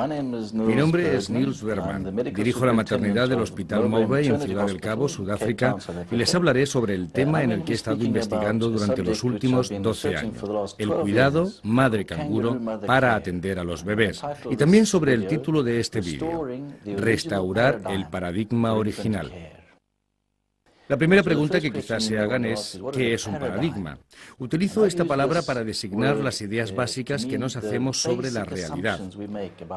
Mi nombre es Niels Bergman. Dirijo la maternidad del Hospital Mowbray en Ciudad del Cabo, Sudáfrica, y les hablaré sobre el tema en el que he estado investigando durante los últimos 12 años, el cuidado madre canguro para atender a los bebés, y también sobre el título de este vídeo, Restaurar el paradigma original. La primera pregunta que quizás se hagan es, ¿qué es un paradigma? Utilizo esta palabra para designar las ideas básicas que nos hacemos sobre la realidad.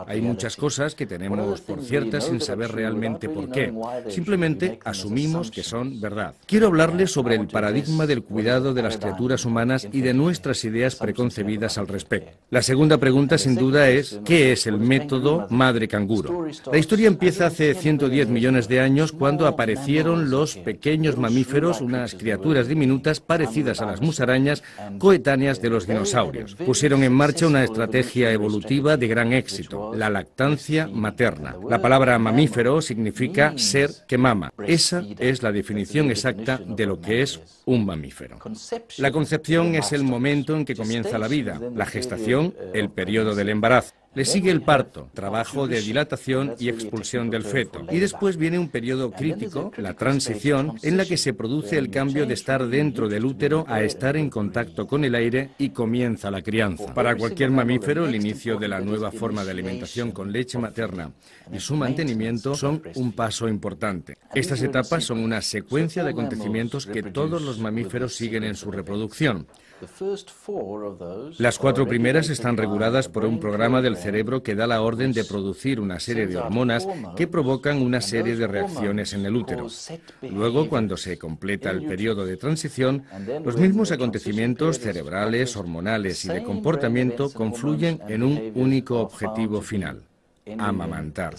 Hay muchas cosas que tenemos por ciertas sin saber realmente por qué. Simplemente asumimos que son verdad. Quiero hablarles sobre el paradigma del cuidado de las criaturas humanas y de nuestras ideas preconcebidas al respecto. La segunda pregunta, sin duda, es, ¿qué es el método madre canguro? La historia empieza hace 110 millones de años cuando aparecieron los pequeños mamíferos, unas criaturas diminutas parecidas a las musarañas, coetáneas de los dinosaurios. Pusieron en marcha una estrategia evolutiva de gran éxito, la lactancia materna. La palabra mamífero significa ser que mama. Esa es la definición exacta de lo que es un mamífero. La concepción es el momento en que comienza la vida, la gestación, el periodo del embarazo. Le sigue el parto, trabajo de dilatación y expulsión del feto. Y después viene un periodo crítico, la transición, en la que se produce el cambio de estar dentro del útero a estar en contacto con el aire y comienza la crianza. Para cualquier mamífero, el inicio de la nueva forma de alimentación con leche materna y su mantenimiento son un paso importante. Estas etapas son una secuencia de acontecimientos que todos los mamíferos siguen en su reproducción. Las 4 primeras están reguladas por un programa del cerebro que da la orden de producir una serie de hormonas que provocan una serie de reacciones en el útero. Luego, cuando se completa el periodo de transición, los mismos acontecimientos cerebrales, hormonales y de comportamiento confluyen en un único objetivo final: amamantar.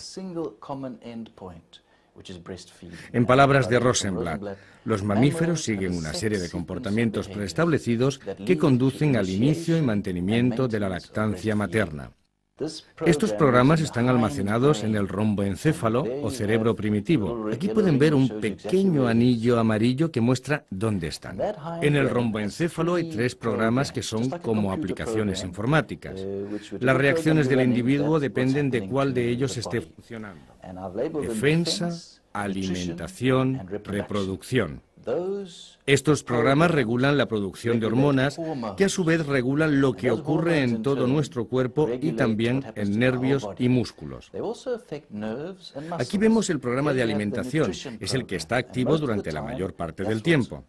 En palabras de Rosenblatt, los mamíferos siguen una serie de comportamientos preestablecidos que conducen al inicio y mantenimiento de la lactancia materna. Estos programas están almacenados en el romboencéfalo o cerebro primitivo. Aquí pueden ver un pequeño anillo amarillo que muestra dónde están. En el romboencéfalo hay 3 programas que son como aplicaciones informáticas. Las reacciones del individuo dependen de cuál de ellos esté funcionando. Defensa, alimentación, reproducción. Estos programas regulan la producción de hormonas, que a su vez regulan lo que ocurre en todo nuestro cuerpo y también en nervios y músculos. Aquí vemos el programa de alimentación, es el que está activo durante la mayor parte del tiempo.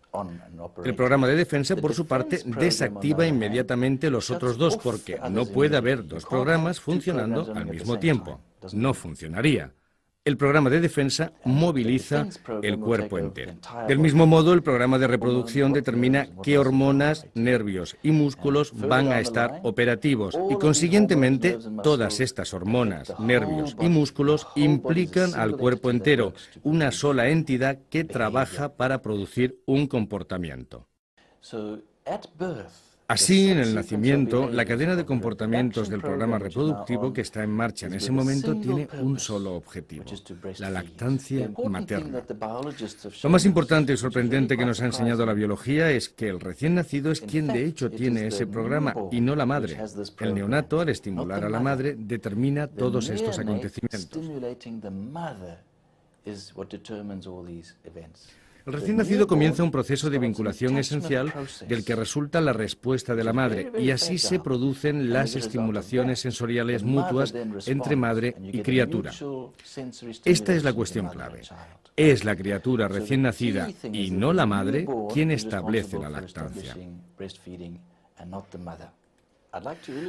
El programa de defensa, por su parte, desactiva inmediatamente los otros 2, porque no puede haber 2 programas funcionando al mismo tiempo. No funcionaría. El programa de defensa moviliza el cuerpo entero. Del mismo modo, el programa de reproducción determina qué hormonas, nervios y músculos van a estar operativos y, consiguientemente, todas estas hormonas, nervios y músculos implican al cuerpo entero, una sola entidad que trabaja para producir un comportamiento. Así, en el nacimiento, la cadena de comportamientos del programa reproductivo que está en marcha en ese momento tiene un solo objetivo: la lactancia materna. Lo más importante y sorprendente que nos ha enseñado la biología es que el recién nacido es quien de hecho tiene ese programa y no la madre. El neonato, al estimular a la madre, determina todos estos acontecimientos. El recién nacido comienza un proceso de vinculación esencial del que resulta la respuesta de la madre, y así se producen las estimulaciones sensoriales mutuas entre madre y criatura. Esta es la cuestión clave. Es la criatura recién nacida y no la madre quien establece la lactancia.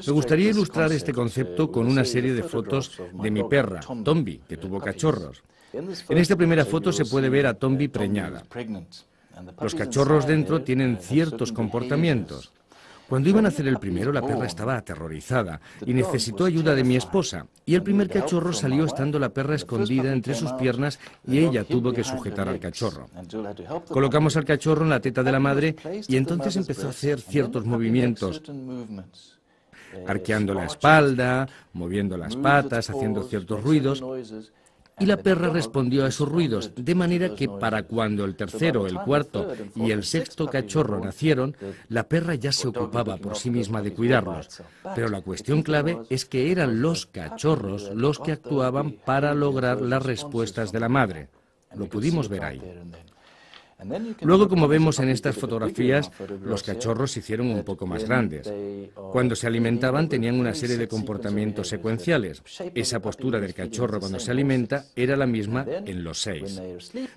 Me gustaría ilustrar este concepto con una serie de fotos de mi perra, Tombi, que tuvo cachorros. En esta primera foto se puede ver a Tombi preñada. Los cachorros dentro tienen ciertos comportamientos. Cuando iban a hacer el primero, la perra estaba aterrorizada y necesitó ayuda de mi esposa. Y el primer cachorro salió estando la perra escondida entre sus piernas y ella tuvo que sujetar al cachorro. Colocamos al cachorro en la teta de la madre y entonces empezó a hacer ciertos movimientos, arqueando la espalda, moviendo las patas, haciendo ciertos ruidos. y la perra respondió a esos ruidos, de manera que para cuando el tercero, el cuarto y el sexto cachorro nacieron, la perra ya se ocupaba por sí misma de cuidarlos. Pero la cuestión clave es que eran los cachorros los que actuaban para lograr las respuestas de la madre. Lo pudimos ver ahí. Luego, como vemos en estas fotografías, los cachorros se hicieron un poco más grandes. Cuando se alimentaban tenían una serie de comportamientos secuenciales. Esa postura del cachorro cuando se alimenta era la misma en los 6.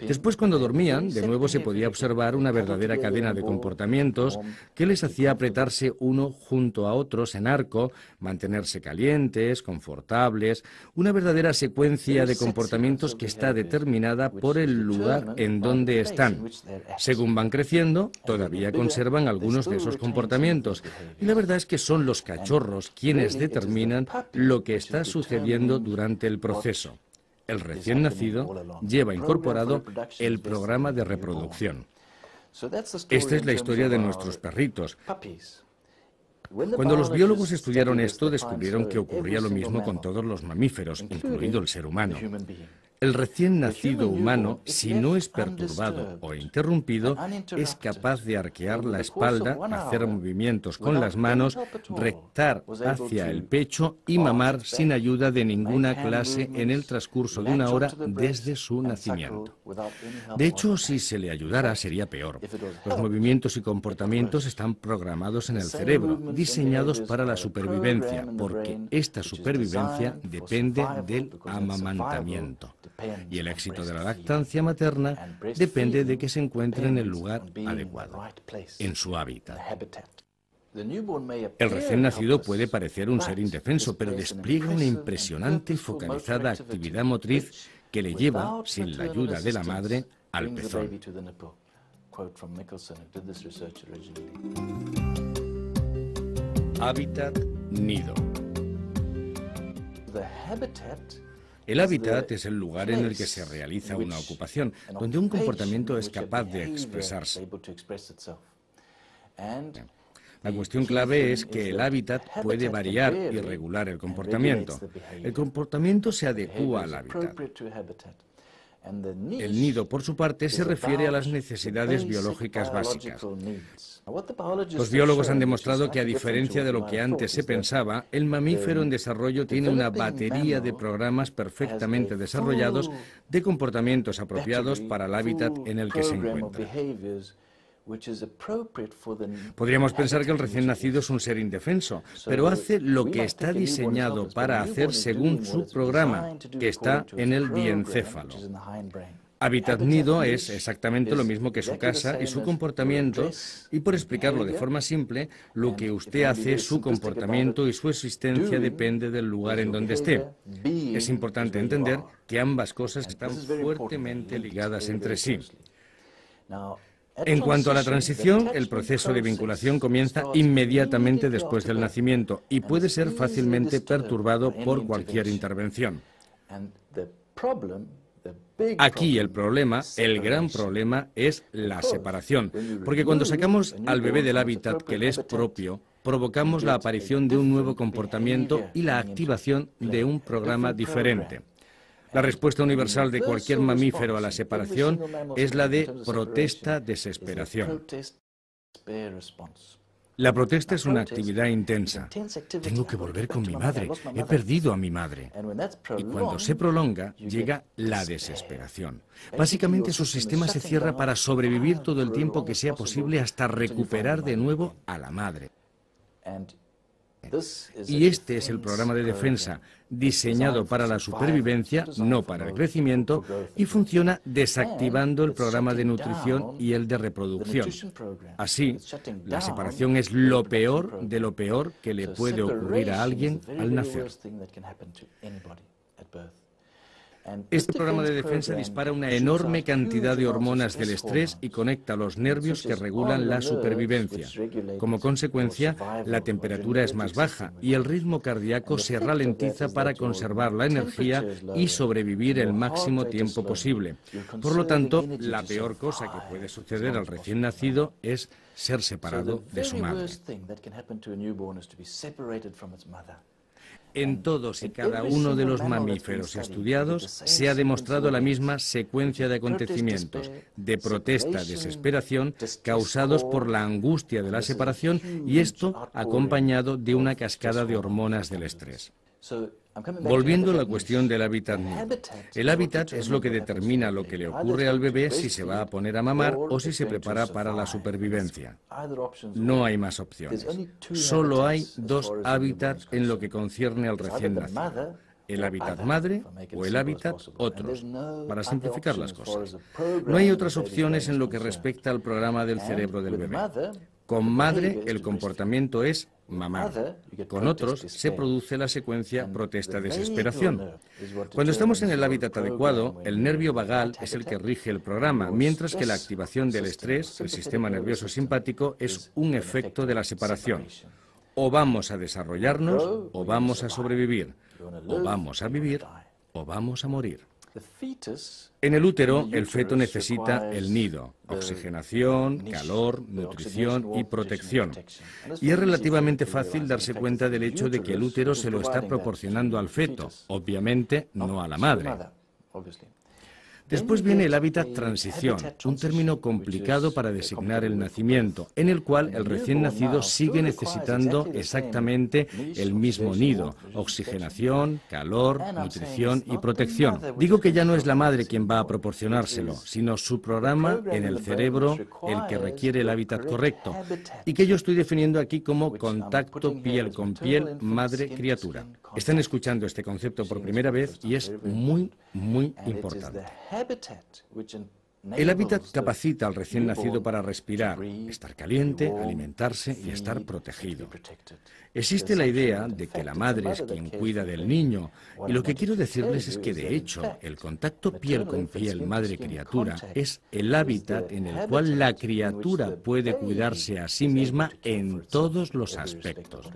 Después, cuando dormían, de nuevo se podía observar una verdadera cadena de comportamientos que les hacía apretarse uno junto a otros en arco, mantenerse calientes, confortables, una verdadera secuencia de comportamientos que está determinada por el lugar en donde están. Según van creciendo, todavía conservan algunos de esos comportamientos. Y la verdad es que son los cachorros quienes determinan lo que está sucediendo durante el proceso. El recién nacido lleva incorporado el programa de reproducción. Esta es la historia de nuestros perritos. Cuando los biólogos estudiaron esto, descubrieron que ocurría lo mismo con todos los mamíferos, incluido el ser humano. El recién nacido humano, si no es perturbado o interrumpido, es capaz de arquear la espalda, hacer movimientos con las manos, rectar hacia el pecho y mamar sin ayuda de ninguna clase en el transcurso de una hora desde su nacimiento. De hecho, si se le ayudara, sería peor. Los movimientos y comportamientos están programados en el cerebro, diseñados para la supervivencia, porque esta supervivencia depende del amamantamiento. Y el éxito de la lactancia materna depende de que se encuentre en el lugar adecuado, en su hábitat. El recién nacido puede parecer un ser indefenso, pero despliega una impresionante y focalizada actividad motriz que le lleva, sin la ayuda de la madre, al pezón. Hábitat nido. El hábitat es el lugar en el que se realiza una ocupación, donde un comportamiento es capaz de expresarse. La cuestión clave es que el hábitat puede variar y regular el comportamiento. El comportamiento se adecúa al hábitat. El nido, por su parte, se refiere a las necesidades biológicas básicas. Los biólogos han demostrado que, a diferencia de lo que antes se pensaba, el mamífero en desarrollo tiene una batería de programas perfectamente desarrollados de comportamientos apropiados para el hábitat en el que se encuentra. Podríamos pensar que el recién nacido es un ser indefenso, pero hace lo que está diseñado para hacer según su programa, que está en el diencéfalo. Hábitat nido es exactamente lo mismo que su casa y su comportamiento, y por explicarlo de forma simple, lo que usted hace, su comportamiento y su existencia depende del lugar en donde esté. Es importante entender que ambas cosas están fuertemente ligadas entre sí. En cuanto a la transición, el proceso de vinculación comienza inmediatamente después del nacimiento y puede ser fácilmente perturbado por cualquier intervención. Aquí el problema, el gran problema, es la separación, porque cuando sacamos al bebé del hábitat que le es propio, provocamos la aparición de un nuevo comportamiento y la activación de un programa diferente. La respuesta universal de cualquier mamífero a la separación es la de protesta-desesperación. La protesta es una actividad intensa. Tengo que volver con mi madre. He perdido a mi madre. Y cuando se prolonga, llega la desesperación. Básicamente, su sistema se cierra para sobrevivir todo el tiempo que sea posible hasta recuperar de nuevo a la madre. Y este es el programa de defensa, diseñado para la supervivencia, no para el crecimiento, y funciona desactivando el programa de nutrición y el de reproducción. Así, la separación es lo peor de lo peor que le puede ocurrir a alguien al nacer. Este programa de defensa dispara una enorme cantidad de hormonas del estrés y conecta los nervios que regulan la supervivencia. Como consecuencia, la temperatura es más baja y el ritmo cardíaco se ralentiza para conservar la energía y sobrevivir el máximo tiempo posible. Por lo tanto, la peor cosa que puede suceder al recién nacido es ser separado de su madre. En todos y cada uno de los mamíferos estudiados se ha demostrado la misma secuencia de acontecimientos, de protesta, desesperación, causados por la angustia de la separación, y esto acompañado de una cascada de hormonas del estrés. Volviendo a la cuestión del hábitat nido. El hábitat es lo que determina lo que le ocurre al bebé si se va a poner a mamar o si se prepara para la supervivencia. No hay más opciones. Solo hay dos hábitats en lo que concierne al recién nacido: el hábitat madre o el hábitat otros, para simplificar las cosas. No hay otras opciones en lo que respecta al programa del cerebro del bebé. Con madre el comportamiento es mamar. Con otros se produce la secuencia protesta-desesperación. Cuando estamos en el hábitat adecuado, el nervio vagal es el que rige el programa, mientras que la activación del estrés, el sistema nervioso simpático, es un efecto de la separación. O vamos a desarrollarnos o vamos a sobrevivir. O vamos a vivir o vamos a morir. En el útero, el feto necesita el nido, oxigenación, calor, nutrición y protección. Y es relativamente fácil darse cuenta del hecho de que el útero se lo está proporcionando al feto, obviamente no a la madre. Después viene el hábitat transición, un término complicado para designar el nacimiento, en el cual el recién nacido sigue necesitando exactamente el mismo nido, oxigenación, calor, nutrición y protección. Digo que ya no es la madre quien va a proporcionárselo, sino su programa en el cerebro el que requiere el hábitat correcto, y que yo estoy definiendo aquí como contacto piel con piel madre-criatura. Están escuchando este concepto por primera vez y es muy importante. El hábitat capacita al recién nacido para respirar, estar caliente, alimentarse y estar protegido. Existe la idea de que la madre es quien cuida del niño, y lo que quiero decirles es que, de hecho, el contacto piel con piel madre-criatura es el hábitat en el cual la criatura puede cuidarse a sí misma en todos los aspectos.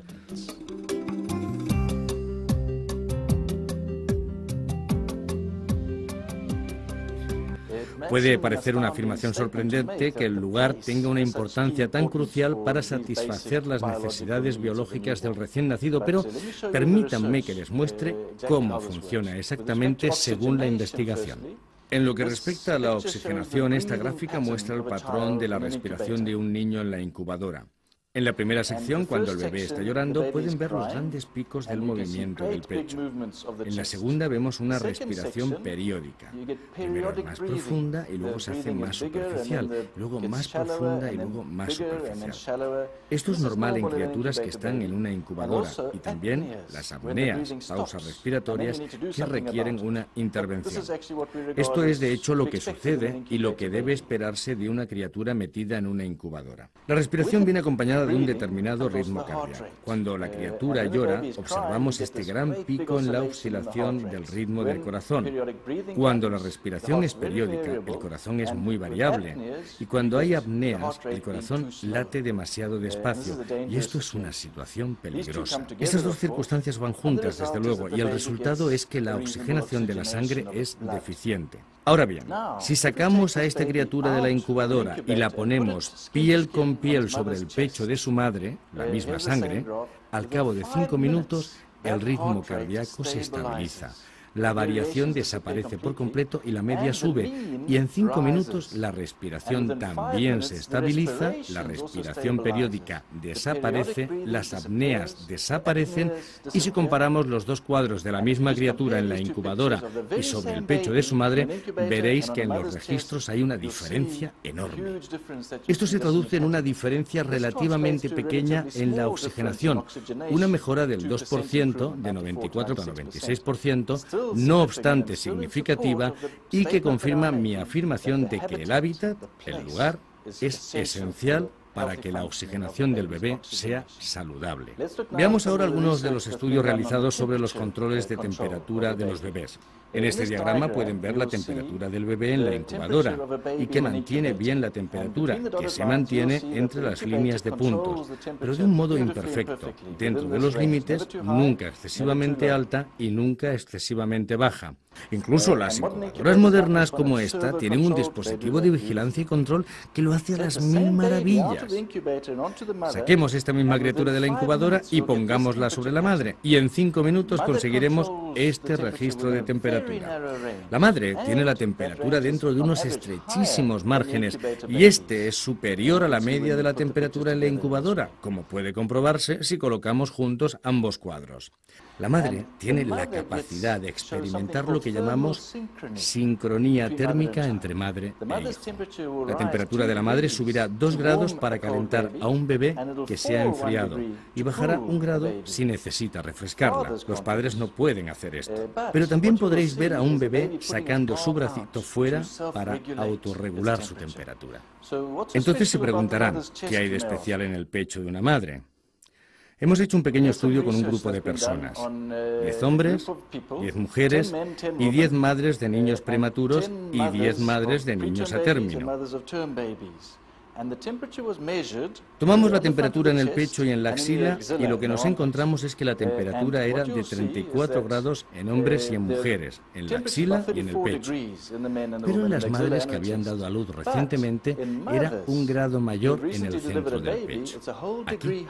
Puede parecer una afirmación sorprendente que el lugar tenga una importancia tan crucial para satisfacer las necesidades biológicas del recién nacido, pero permítanme que les muestre cómo funciona exactamente según la investigación. En lo que respecta a la oxigenación, esta gráfica muestra el patrón de la respiración de un niño en la incubadora. En la primera sección, cuando el bebé está llorando, pueden ver los grandes picos del movimiento del pecho. En la segunda vemos una respiración periódica. Primero es más profunda y luego se hace más superficial, luego más profunda y luego más superficial. Esto es normal en criaturas que están en una incubadora, y también las apneas, pausas respiratorias, que requieren una intervención. Esto es de hecho lo que sucede y lo que debe esperarse de una criatura metida en una incubadora. La respiración viene acompañada de un determinado ritmo cardíaco. Cuando la criatura llora, observamos este gran pico en la oscilación del ritmo del corazón. Cuando la respiración es periódica, el corazón es muy variable, y cuando hay apneas, el corazón late demasiado despacio, y esto es una situación peligrosa. Estas dos circunstancias van juntas, desde luego, y el resultado es que la oxigenación de la sangre es deficiente. Ahora bien, si sacamos a esta criatura de la incubadora y la ponemos piel con piel sobre el pecho de su madre, la misma sangre, al cabo de 5 minutos el ritmo cardíaco se estabiliza. La variación desaparece por completo y la media sube, y en 5 minutos la respiración también se estabiliza, la respiración periódica desaparece, las apneas desaparecen, y si comparamos los dos cuadros de la misma criatura en la incubadora y sobre el pecho de su madre, veréis que en los registros hay una diferencia enorme. Esto se traduce en una diferencia relativamente pequeña en la oxigenación, una mejora del 2%, de 94 a 96%, no obstante significativa, y que confirma mi afirmación de que el hábitat, el lugar, es esencial para que la oxigenación del bebé sea saludable. Veamos ahora algunos de los estudios realizados sobre los controles de temperatura de los bebés. En este diagrama pueden ver la temperatura del bebé en la incubadora y que mantiene bien la temperatura, que se mantiene entre las líneas de puntos, pero de un modo imperfecto, dentro de los límites, nunca excesivamente alta y nunca excesivamente baja. Incluso las incubadoras modernas como esta tienen un dispositivo de vigilancia y control que lo hace a las mil maravillas. Saquemos esta misma criatura de la incubadora y pongámosla sobre la madre, y en 5 minutos conseguiremos este registro de temperatura. La madre tiene la temperatura dentro de unos estrechísimos márgenes, y este es superior a la media de la temperatura en la incubadora, como puede comprobarse si colocamos juntos ambos cuadros. La madre tiene la capacidad de experimentar lo que llamamos sincronía térmica entre madre e hijo. La temperatura de la madre subirá 2 grados para calentar a un bebé que se ha enfriado y bajará 1 grado si necesita refrescarla. Los padres no pueden hacer esto. Pero también podréis ver a un bebé sacando su bracito fuera para autorregular su temperatura. Entonces se preguntarán, ¿qué hay de especial en el pecho de una madre? Hemos hecho un pequeño estudio con un grupo de personas, 10 hombres, 10 mujeres y 10 madres de niños prematuros y 10 madres de niños a término. Tomamos la temperatura en el pecho y en la axila y lo que nos encontramos es que la temperatura era de 34 grados en hombres y en mujeres, en la axila y en el pecho. Pero en las madres que habían dado a luz recientemente era 1 grado mayor en el centro del pecho, aquí.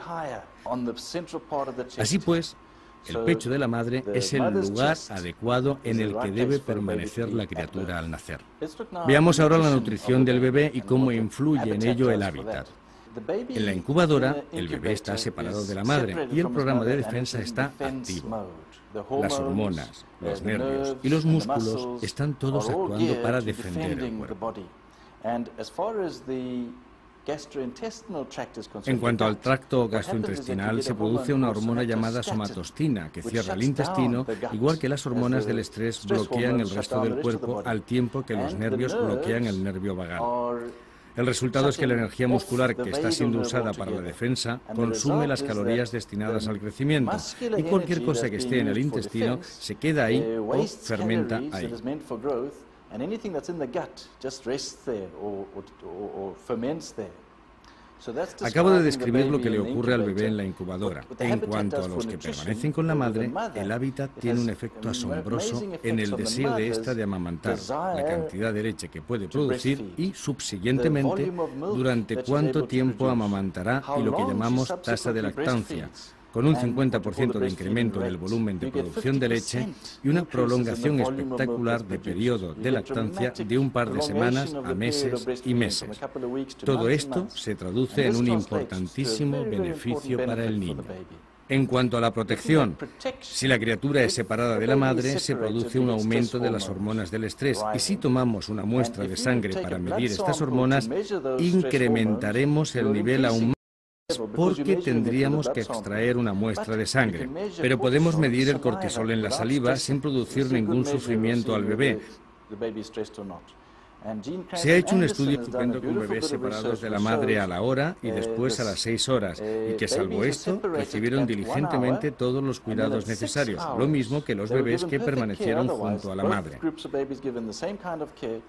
Así pues, el pecho de la madre es el lugar adecuado en el que debe permanecer la criatura al nacer. Veamos ahora la nutrición del bebé y cómo influye en ello el hábitat. En la incubadora, el bebé está separado de la madre y el programa de defensa está activo. Las hormonas, los nervios y los músculos están todos actuando para defender el cuerpo. En cuanto al tracto gastrointestinal, se produce una hormona llamada somatostina, que cierra el intestino, igual que las hormonas del estrés bloquean el resto del cuerpo al tiempo que los nervios bloquean el nervio vagal. El resultado es que la energía muscular que está siendo usada para la defensa consume las calorías destinadas al crecimiento, y cualquier cosa que esté en el intestino se queda ahí o fermenta ahí. Acabo de describir lo que le ocurre al bebé en la incubadora. En cuanto a los que permanecen con la madre, el hábitat tiene un efecto asombroso en el deseo de ésta de amamantar, la cantidad de leche que puede producir y, subsiguientemente, durante cuánto tiempo amamantará y lo que llamamos tasa de lactancia, con un 50% de incremento en el volumen de producción de leche y una prolongación espectacular de periodo de lactancia de un par de semanas a meses y meses. Todo esto se traduce en un importantísimo beneficio para el niño. En cuanto a la protección, si la criatura es separada de la madre, se produce un aumento de las hormonas del estrés, y si tomamos una muestra de sangre para medir estas hormonas, incrementaremos el nivel aún más, porque tendríamos que extraer una muestra de sangre. Pero podemos medir el cortisol en la saliva sin producir ningún sufrimiento al bebé. Se ha hecho un estudio estupendo con bebés separados de la madre a la hora y después a las 6 horas, y que salvo esto, recibieron diligentemente todos los cuidados necesarios, lo mismo que los bebés que permanecieron junto a la madre.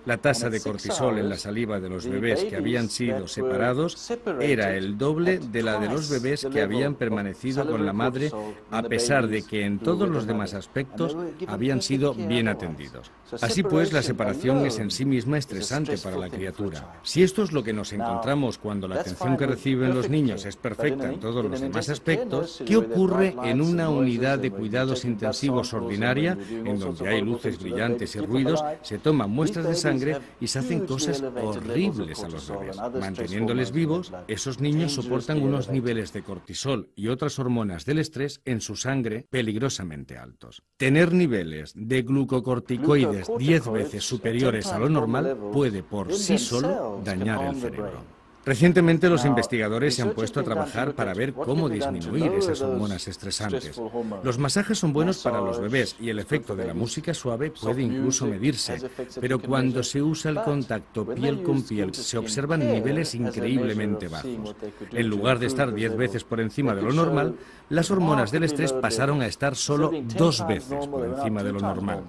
La tasa de cortisol en la saliva de los bebés que habían sido separados era el doble de la de los bebés que habían permanecido con la madre, a pesar de que en todos los demás aspectos habían sido bien atendidos. Así pues, la separación es en sí misma estresante para la criatura. Si esto es lo que nos encontramos cuando la atención que reciben los niños es perfecta en todos los demás aspectos, ¿qué ocurre en una unidad de cuidados intensivos ordinaria, en donde hay luces brillantes y ruidos, se toman muestras de sangre y se hacen cosas horribles a los bebés? Manteniéndoles vivos, esos niños soportan unos niveles de cortisol y otras hormonas del estrés en su sangre peligrosamente altos. Tener niveles de glucocorticoides 10 veces superiores a lo normal puede por sí solo dañar el cerebro. Recientemente los investigadores se han puesto a trabajar para ver cómo disminuir esas hormonas estresantes. Los masajes son buenos para los bebés y el efecto de la música suave puede incluso medirse, pero cuando se usa el contacto piel con piel se observan niveles increíblemente bajos. En lugar de estar 10 veces por encima de lo normal, las hormonas del estrés pasaron a estar solo 2 veces por encima de lo normal.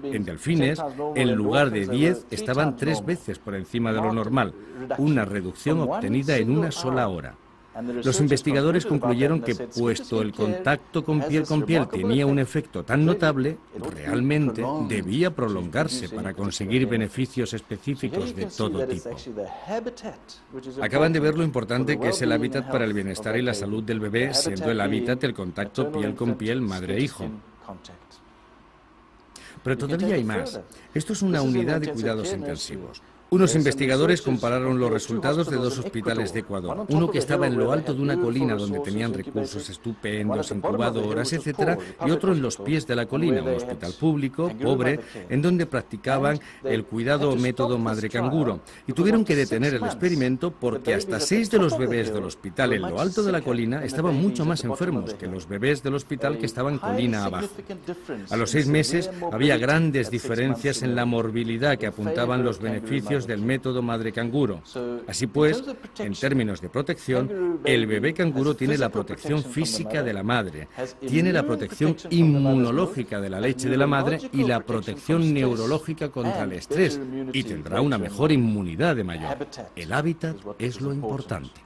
En delfines, en lugar de 10, estaban 3 veces por encima de lo normal, una reducción obtenida en una sola hora. Los investigadores concluyeron que, puesto el contacto con piel tenía un efecto tan notable, realmente debía prolongarse para conseguir beneficios específicos de todo tipo. Acaban de ver lo importante que es el hábitat para el bienestar y la salud del bebé, siendo el hábitat el contacto piel con piel madre-hijo. Pero todavía hay más. Esto es una unidad de cuidados intensivos. Unos investigadores compararon los resultados de dos hospitales de Ecuador, uno que estaba en lo alto de una colina donde tenían recursos estupendos, incubadoras, etc., y otro en los pies de la colina, un hospital público, pobre, en donde practicaban el cuidado método madre canguro. Y tuvieron que detener el experimento porque hasta 6 de los bebés del hospital en lo alto de la colina estaban mucho más enfermos que los bebés del hospital que estaban colina abajo. A los 6 meses había grandes diferencias en la morbilidad que apuntaban los beneficios del método madre canguro. Así pues, en términos de protección, el bebé canguro tiene la protección física de la madre, tiene la protección inmunológica de la leche de la madre y la protección neurológica contra el estrés, y tendrá una mejor inmunidad de mayor. El hábitat es lo importante.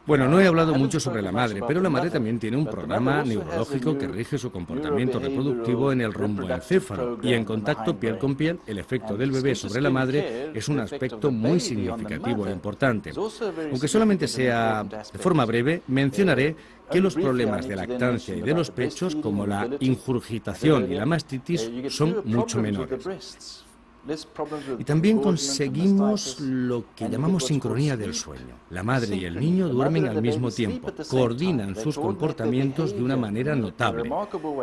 Bueno, no he hablado mucho sobre la madre, pero la madre también tiene un programa neurológico que rige su comportamiento reproductivo en el romboencéfalo, y en contacto piel con piel, el efecto del bebé sobre la madre es un aspecto muy significativo e importante. Aunque solamente sea de forma breve, mencionaré que los problemas de lactancia y de los pechos, como la ingurgitación y la mastitis, son mucho menores. Y también conseguimos lo que llamamos sincronía del sueño. La madre y el niño duermen al mismo tiempo, coordinan sus comportamientos de una manera notable.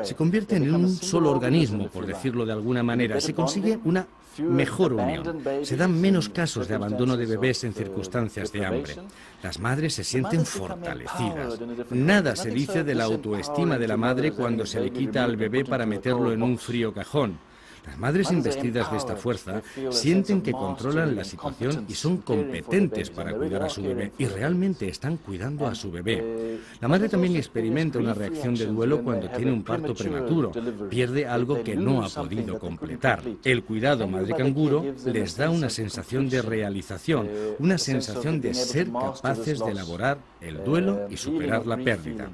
Se convierten en un solo organismo, por decirlo de alguna manera. Se consigue una mejor unión. Se dan menos casos de abandono de bebés en circunstancias de hambre. Las madres se sienten fortalecidas. Nada se dice de la autoestima de la madre cuando se le quita al bebé para meterlo en un frío cajón. Las madres investidas de esta fuerza sienten que controlan la situación y son competentes para cuidar a su bebé, y realmente están cuidando a su bebé. La madre también experimenta una reacción de duelo cuando tiene un parto prematuro, pierde algo que no ha podido completar. El cuidado madre canguro les da una sensación de realización, una sensación de ser capaces de elaborar el duelo y superar la pérdida.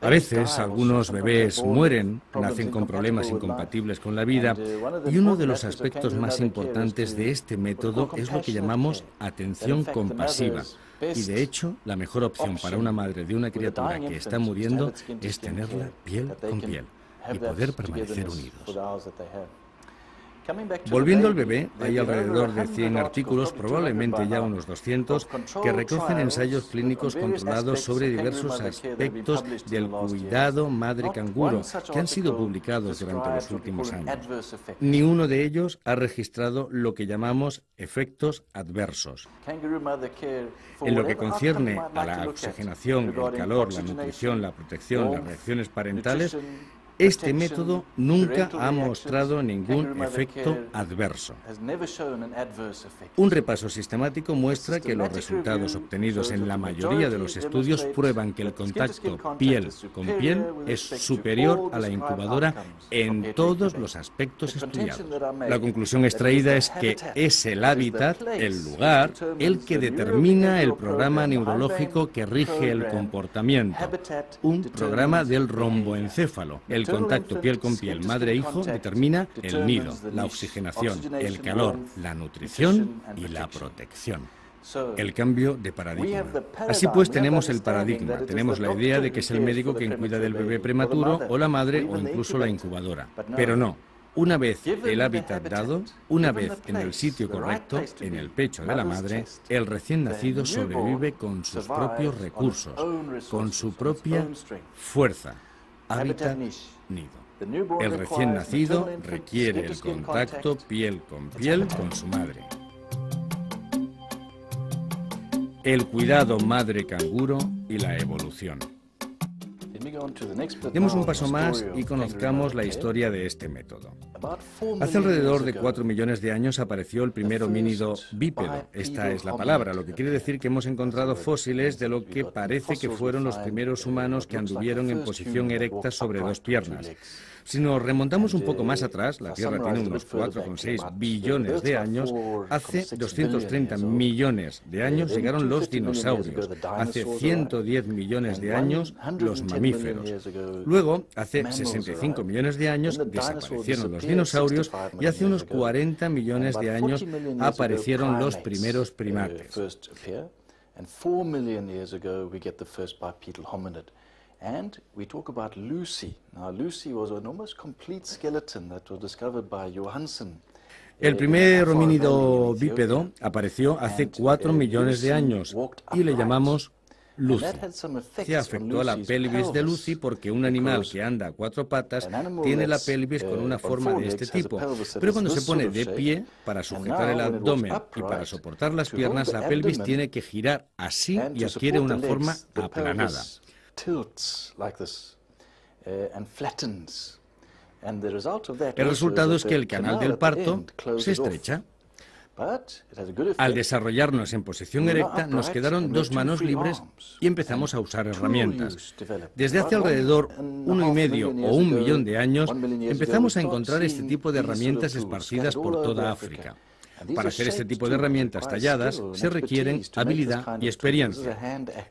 A veces algunos bebés mueren, nacen con problemas incompatibles con la vida, y uno de los aspectos más importantes de este método es lo que llamamos atención compasiva. Y de hecho, la mejor opción para una madre de una criatura que está muriendo es tenerla piel con piel y poder permanecer unidos. Volviendo al bebé, hay alrededor de 100 artículos, probablemente ya unos 200, que recogen ensayos clínicos controlados sobre diversos aspectos del cuidado madre canguro, que han sido publicados durante los últimos años. Ni uno de ellos ha registrado lo que llamamos efectos adversos. En lo que concierne a la oxigenación, el calor, la nutrición, la protección, las reacciones parentales, este método nunca ha mostrado ningún efecto adverso. Un repaso sistemático muestra que los resultados obtenidos en la mayoría de los estudios prueban que el contacto piel con piel es superior a la incubadora en todos los aspectos estudiados. La conclusión extraída es que es el hábitat, el lugar, el que determina el programa neurológico que rige el comportamiento, un programa del romboencéfalo. El contacto piel con piel madre-hijo determina el nido, la oxigenación, el calor, la nutrición y la protección. El cambio de paradigma. Así pues, tenemos el paradigma, tenemos la idea de que es el médico quien cuida del bebé prematuro, o la madre, o incluso la incubadora. Pero no. Una vez el hábitat dado, una vez en el sitio correcto, en el pecho de la madre, el recién nacido sobrevive con sus propios recursos, con su propia fuerza. Hábitat, nido. El recién nacido requiere el contacto piel con su madre. El cuidado madre canguro y la evolución. Demos un paso más y conozcamos la historia de este método. Hace alrededor de 4 millones de años apareció el primer homínido bípedo. Esta es la palabra, lo que quiere decir que hemos encontrado fósiles de lo que parece que fueron los primeros humanos que anduvieron en posición erecta sobre dos piernas. Si nos remontamos un poco más atrás, la Tierra tiene unos 4,6 billones de años. Hace 230 millones de años llegaron los dinosaurios. Hace 110 millones de años, los mamíferos. Luego, hace 65 millones de años, desaparecieron los dinosaurios y hace unos 40 millones de años aparecieron los primeros primates. And we talk about Lucy. Now, Lucy was an almost complete skeleton that was discovered by Johansen. El primer homínido bípedo apareció hace 4 millones de años y le llamamos Lucy. Se afectó a la pelvis de Lucy porque un animal que anda a 4 patas tiene la pelvis con una forma de este tipo. Pero cuando se pone de pie para sujetar el abdomen y para soportar las piernas, la pelvis tiene que girar así y adquiere una forma aplanada. El resultado es que el canal del parto se estrecha. Al desarrollarnos en posición erecta, nos quedaron 2 manos libres y empezamos a usar herramientas. Desde hace alrededor 1,5 o 1 millón de años, empezamos a encontrar este tipo de herramientas esparcidas por toda África. Para hacer este tipo de herramientas talladas se requieren habilidad y experiencia.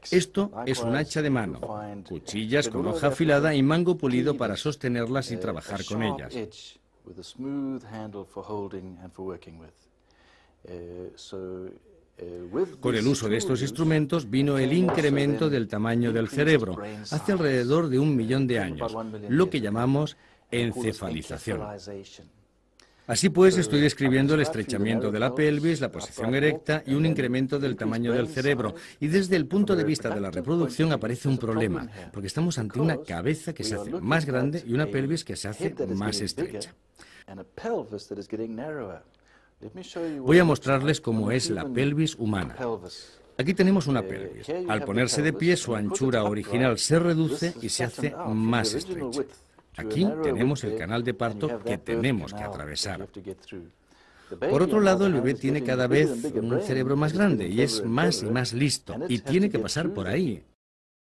Esto es un hacha de mano, cuchillas con hoja afilada y mango pulido para sostenerlas y trabajar con ellas. Con el uso de estos instrumentos vino el incremento del tamaño del cerebro, hace alrededor de 1 millón de años, lo que llamamos encefalización. Así pues, estoy describiendo el estrechamiento de la pelvis, la posición erecta y un incremento del tamaño del cerebro. Y desde el punto de vista de la reproducción aparece un problema, porque estamos ante una cabeza que se hace más grande y una pelvis que se hace más estrecha. Voy a mostrarles cómo es la pelvis humana. Aquí tenemos una pelvis. Al ponerse de pie, su anchura original se reduce y se hace más estrecha. Aquí tenemos el canal de parto que tenemos que atravesar. Por otro lado, el bebé tiene cada vez un cerebro más grande y es más y más listo y tiene que pasar por ahí.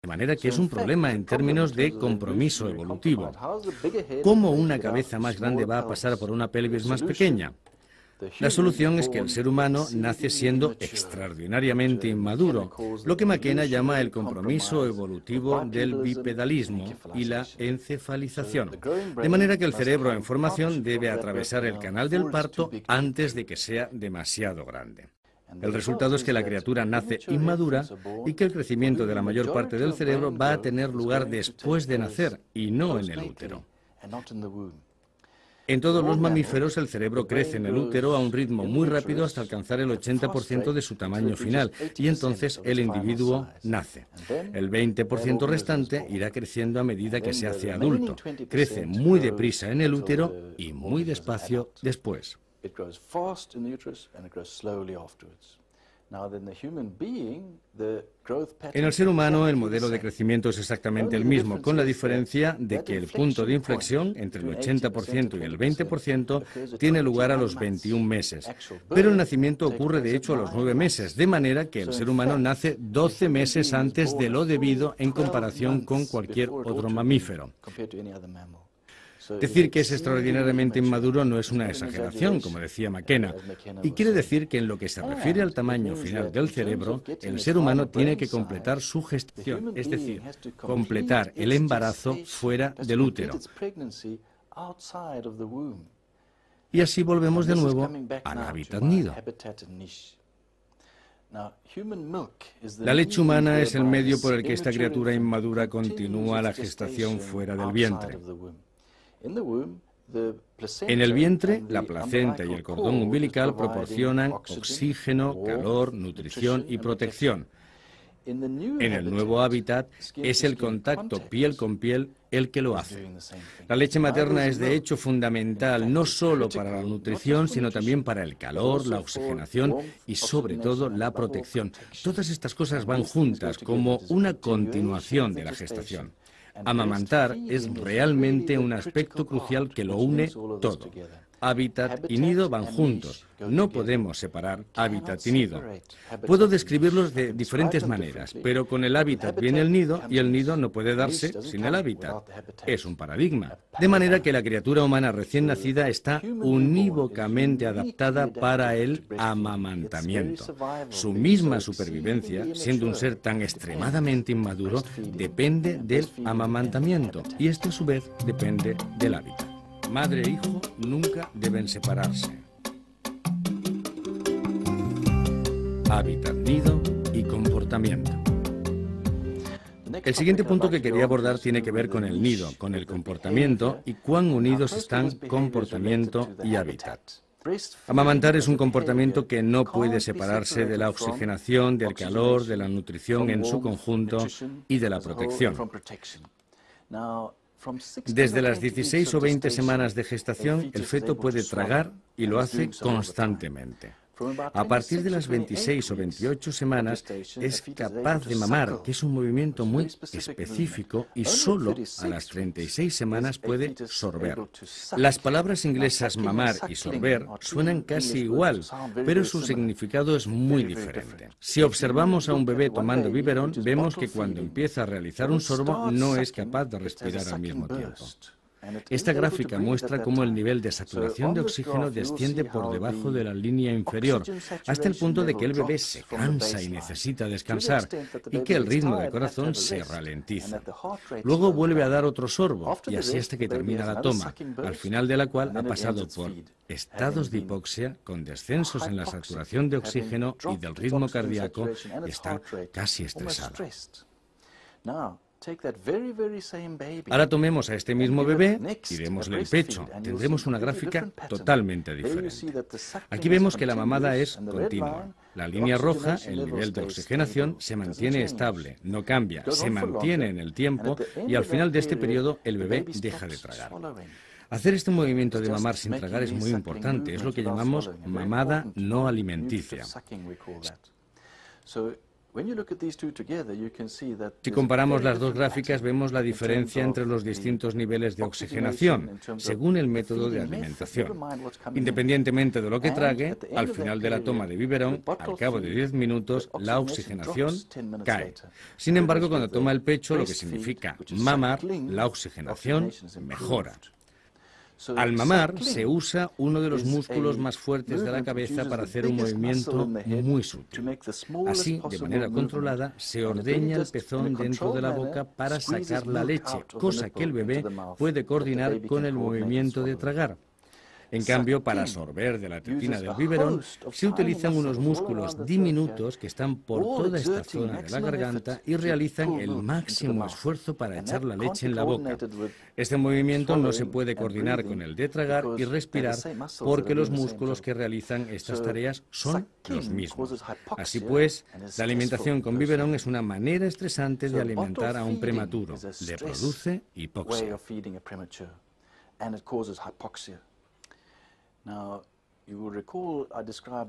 De manera que es un problema en términos de compromiso evolutivo. ¿Cómo una cabeza más grande va a pasar por una pelvis más pequeña? La solución es que el ser humano nace siendo extraordinariamente inmaduro, lo que McKenna llama el compromiso evolutivo del bipedalismo y la encefalización. De manera que el cerebro en formación debe atravesar el canal del parto antes de que sea demasiado grande. El resultado es que la criatura nace inmadura y que el crecimiento de la mayor parte del cerebro va a tener lugar después de nacer y no en el útero. En todos los mamíferos el cerebro crece en el útero a un ritmo muy rápido hasta alcanzar el 80% de su tamaño final y entonces el individuo nace. El 20% restante irá creciendo a medida que se hace adulto. Crece muy deprisa en el útero y muy despacio después. En el ser humano, el modelo de crecimiento es exactamente el mismo, con la diferencia de que el punto de inflexión, entre el 80% y el 20%, tiene lugar a los 21 meses. Pero el nacimiento ocurre de hecho a los 9 meses, de manera que el ser humano nace 12 meses antes de lo debido en comparación con cualquier otro mamífero. Decir que es extraordinariamente inmaduro no es una exageración, como decía McKenna, y quiere decir que en lo que se refiere al tamaño final del cerebro, el ser humano tiene que completar su gestación, es decir, completar el embarazo fuera del útero. Y así volvemos de nuevo al hábitat nido. La leche humana es el medio por el que esta criatura inmadura continúa la gestación fuera del vientre. En el vientre, la placenta y el cordón umbilical proporcionan oxígeno, calor, nutrición y protección. En el nuevo hábitat, es el contacto piel con piel el que lo hace. La leche materna es de hecho fundamental no solo para la nutrición, sino también para el calor, la oxigenación y sobre todo la protección. Todas estas cosas van juntas como una continuación de la gestación. Amamantar es realmente un aspecto crucial que lo une todo. Hábitat y nido van juntos. No podemos separar hábitat y nido. Puedo describirlos de diferentes maneras, pero con el hábitat viene el nido y el nido no puede darse sin el hábitat. Es un paradigma. De manera que la criatura humana recién nacida está unívocamente adaptada para el amamantamiento. Su misma supervivencia, siendo un ser tan extremadamente inmaduro, depende del amamantamiento y esto a su vez depende del hábitat. Madre e hijo nunca deben separarse. Hábitat, nido y comportamiento. El siguiente punto que quería abordar tiene que ver con el nido, con el comportamiento y cuán unidos están comportamiento y hábitat. Amamantar es un comportamiento que no puede separarse de la oxigenación, del calor, de la nutrición en su conjunto y de la protección. Desde las 16 o 20 semanas de gestación, el feto puede tragar y lo hace constantemente. A partir de las 26 o 28 semanas es capaz de mamar, que es un movimiento muy específico, y solo a las 36 semanas puede sorber. Las palabras inglesas mamar y sorber suenan casi igual, pero su significado es muy diferente. Si observamos a un bebé tomando biberón, vemos que cuando empieza a realizar un sorbo no es capaz de respirar al mismo tiempo. Esta gráfica muestra cómo el nivel de saturación de oxígeno desciende por debajo de la línea inferior, hasta el punto de que el bebé se cansa y necesita descansar, y que el ritmo del corazón se ralentiza. Luego vuelve a dar otro sorbo, y así hasta que termina la toma, al final de la cual ha pasado por estados de hipoxia, con descensos en la saturación de oxígeno y del ritmo cardíaco, y está casi estresado. Ahora tomemos a este mismo bebé y démosle el pecho. Tendremos una gráfica totalmente diferente. Aquí vemos que la mamada es continua. La línea roja, el nivel de oxigenación, se mantiene estable, no cambia, se mantiene en el tiempo y al final de este periodo el bebé deja de tragar. Hacer este movimiento de mamar sin tragar es muy importante, es lo que llamamos mamada no alimenticia. Si comparamos las dos gráficas, vemos la diferencia entre los distintos niveles de oxigenación, según el método de alimentación. Independientemente de lo que trague, al final de la toma de biberón, al cabo de 10 minutos, la oxigenación cae. Sin embargo, cuando toma el pecho, lo que significa mamar, la oxigenación mejora. Al mamar se usa uno de los músculos más fuertes de la cabeza para hacer un movimiento muy sutil. Así, de manera controlada, se ordeña el pezón dentro de la boca para sacar la leche, cosa que el bebé puede coordinar con el movimiento de tragar. En cambio, para sorber de la tetina del biberón, se utilizan unos músculos diminutos que están por toda esta zona de la garganta y realizan el máximo esfuerzo para echar la leche en la boca. Este movimiento no se puede coordinar con el de tragar y respirar porque los músculos que realizan estas tareas son los mismos. Así pues, la alimentación con biberón es una manera estresante de alimentar a un prematuro. Le produce hipoxia.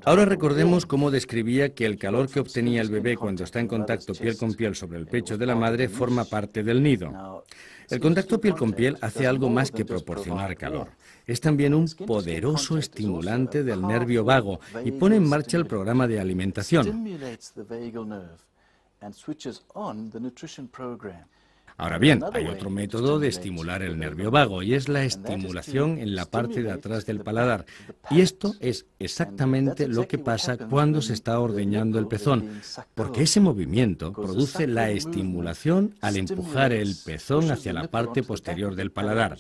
Ahora recordemos cómo describía que el calor que obtenía el bebé cuando está en contacto piel con piel sobre el pecho de la madre forma parte del nido. El contacto piel con piel hace algo más que proporcionar calor. Es también un poderoso estimulante del nervio vago y pone en marcha el programa de alimentación. Ahora bien, hay otro método de estimular el nervio vago y es la estimulación en la parte de atrás del paladar. Y esto es exactamente lo que pasa cuando se está ordeñando el pezón, porque ese movimiento produce la estimulación al empujar el pezón hacia la parte posterior del paladar.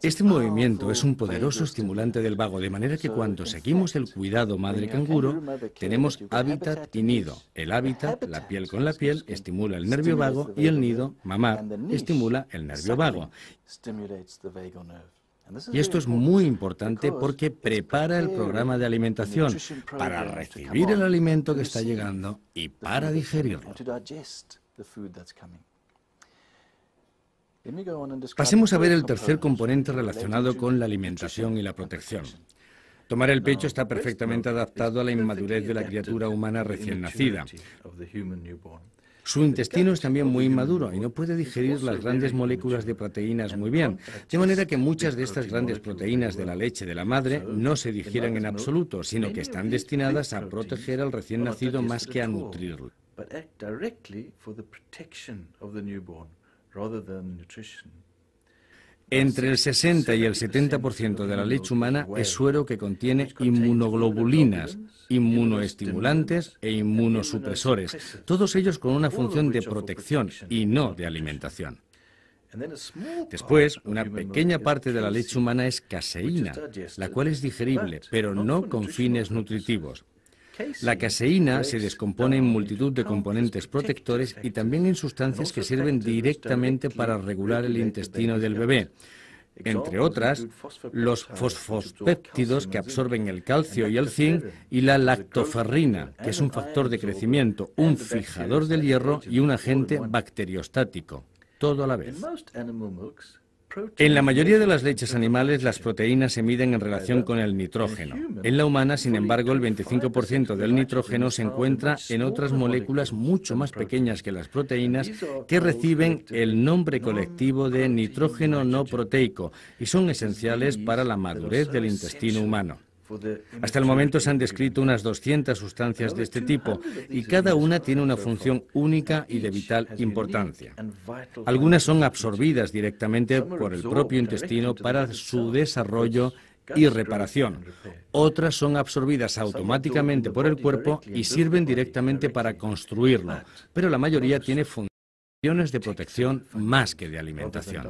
Este movimiento es un poderoso estimulante del vago, de manera que cuando seguimos el cuidado madre canguro, tenemos hábitat y nido. El hábitat, la piel con la piel, estimula el nervio vago y el nido, mamar, estimula el nervio vago. Y esto es muy importante porque prepara el programa de alimentación para recibir el alimento que está llegando y para digerirlo. Pasemos a ver el tercer componente relacionado con la alimentación y la protección. Tomar el pecho está perfectamente adaptado a la inmadurez de la criatura humana recién nacida. Su intestino es también muy inmaduro y no puede digerir las grandes moléculas de proteínas muy bien, de manera que muchas de estas grandes proteínas de la leche de la madre no se digieren en absoluto, sino que están destinadas a proteger al recién nacido más que a nutrirlo. Entre el 60 y el 70% de la leche humana es suero que contiene inmunoglobulinas, inmunoestimulantes e inmunosupresores, todos ellos con una función de protección y no de alimentación. Después, una pequeña parte de la leche humana es caseína, la cual es digerible, pero no con fines nutritivos. La caseína se descompone en multitud de componentes protectores y también en sustancias que sirven directamente para regular el intestino del bebé. Entre otras, los fosfopéptidos que absorben el calcio y el zinc y la lactoferrina, que es un factor de crecimiento, un fijador del hierro y un agente bacteriostático, todo a la vez. En la mayoría de las leches animales, las proteínas se miden en relación con el nitrógeno. En la humana, sin embargo, el 25% del nitrógeno se encuentra en otras moléculas mucho más pequeñas que las proteínas que reciben el nombre colectivo de nitrógeno no proteico y son esenciales para la madurez del intestino humano. Hasta el momento se han descrito unas 200 sustancias de este tipo y cada una tiene una función única y de vital importancia. Algunas son absorbidas directamente por el propio intestino para su desarrollo y reparación. Otras son absorbidas automáticamente por el cuerpo y sirven directamente para construirlo, pero la mayoría tiene funciones de protección más que de alimentación.